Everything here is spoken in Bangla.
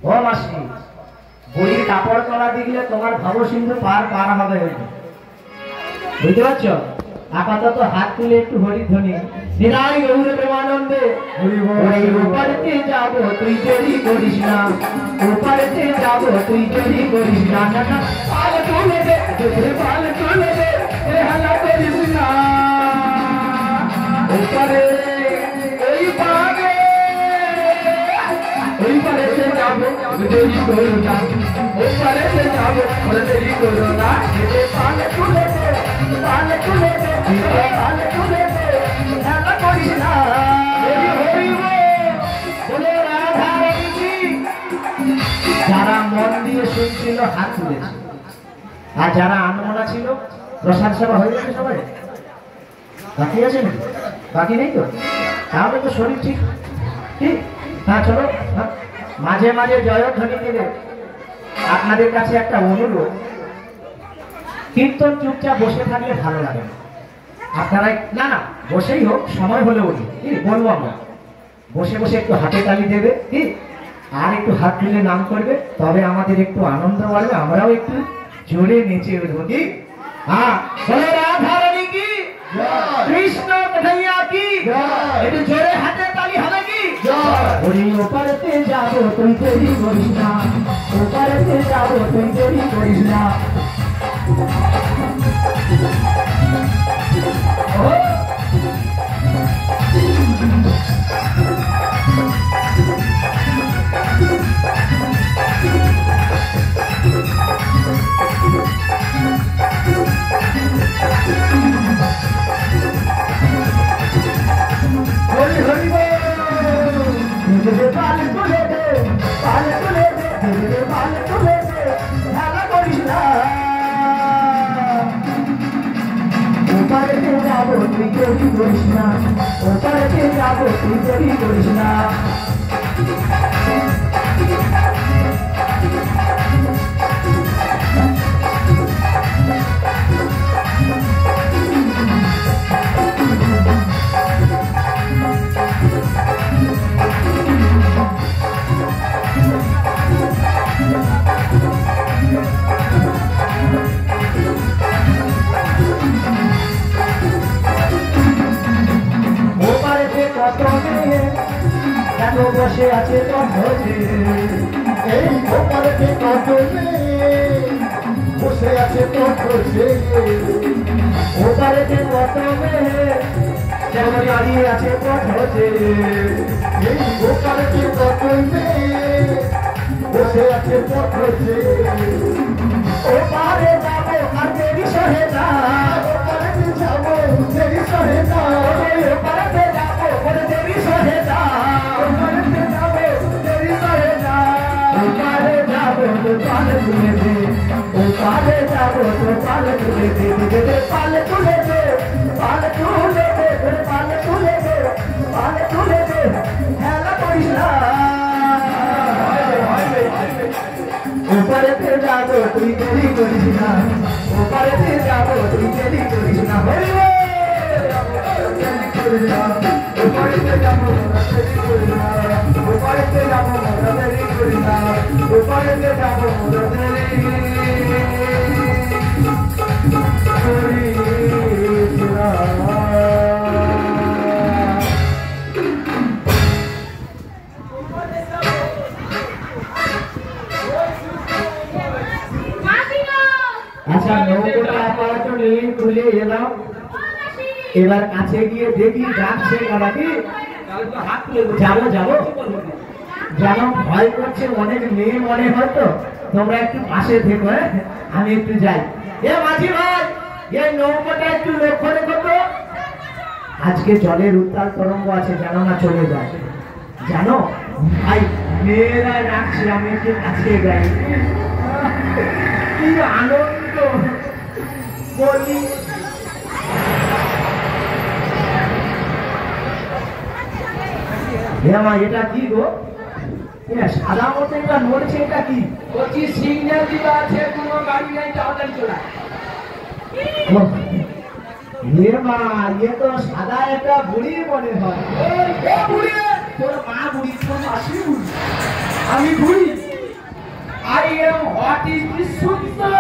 ও মাসি, বলির কাপড় তলা দিলে তোমার ভবসিন্ধু পার পার হবে, বুঝতে পারছো? আপাতত হাত তুলে একটু হরিধ্বনি নিরাই গৌর প্রেমানন্দে ওপারেতে যাব তুই দেরি করিস না, ওপারেতে যাব তুই দেরি করিস না, পাল তুলে দে, পাল তুলে দে, হেলা করিস না, ওপারে ওই পারে ওই পারেতে যাব দেরি করো না, ওপারেতে যাব দেরি করো না, পাল তুলে দে, পাল তুলে দে, পাল তুলে দে, হেলা করিস না। যারা মন দিয়ে শুনছিল হাত তুলেছে, আর যারা আনমনা ছিল প্রসাদ সেবা হয়ে গেছে সবাই, বাকি আছে নাকি? বাকি নেই তো? তাহলে তো শরীর ঠিক ঠিক। হ্যাঁ চলো, মাঝে মাঝে জয়ধ্বনি দিলে আপনাদের কাছে একটা অনুরোধ, কীর্তন চুপচাপ বসে থাকলে ভালো লাগে না। আপনারা না না বসেই হোক, সময় হলে বলি কি বলবো, আমরা বসে বসে একটু হাতে তালি দেবে কি, আর একটু হাত তুলে নাম করবে, তবে আমাদের একটু আনন্দ বাড়বে, আমরাও একটু জোরে নেচে উঠবো কি। হ্যাঁ বলে রাধা রানী কি, কৃষ্ণ কন্হৈয়া কি, একটু জোরে হাতে তালি হবে কি। ওরে ওপারেতে যাবো তুই দেরি করিস না, ওপারেতে যাবো তুই দেরি করিস না। ওপারেতে যাবো তুই দেরি করিস না, ওপারেতে যাবো তুই দেরি করিস না। বসে আছে এই ওপারেতে কত বসে আছে ওপারেতে কত দাঁড়িয়ে আছে এই ওপারেতে কত বসে আছে ওপারে যাবো আর দেরি সহে না, ওপারেতে যাবো দেরি সহে না, ওপারেতে যাবো দেরি সহে না, ওপারেতে যাবো দেরি সহে না, ওপারে যাবো তো পাল তুলে দে, ওপারে যাবো তো পাল তুলে দে, পাল তুলে দে, পাল তুলে দে, পাল তুলে দে, পাল তুলে দে, হেলা করিস না। ওপারেতে যাবো তুই দেরি করিস না, ওপারেতে যাবো তুই দেরি করিস না, ওপারেতে যাবো দেরি করিস না, ওপারেতে যাবো দেরি করিস না, ওপারেতে যাবো দেরি করিস না। আচ্ছা নৌকোটা আপাতত নিয়ে তুলে এলাম, এবার কাছে গিয়ে দেখি ডাকছে নাকি, যাবো যাবো যেন ভয় করছে, অনেক মেয়ে মনে হয়তো, তোমরা একটু পাশে থেকো, আমি একটু যাই। এ মাঝি ভাই, এই নৌকোটা একটু লক্ষ্য রেখো তো, আজকে জলের উত্তাল তরঙ্গ আছে, যেন না চলে যায়, জানো ভাই মেয়েরা ডাকছে, আমি একটু কাছে যাই, কি আনন্দ বলি। এটা কি গো, সাদা মতো এটা নড়ছে, এটা কি? বলছি সিগন্যাল দিবা আছে, কোনো গাড়ি নাই, তাড়াতাড়ি চলা। মা ইয়ে তো সাদা একটা বুড়ি মনে হয়, তোর মা বুড়ি, তোর মাসি বুড়ি, আমি বুড়ি। I am what is the Sutta?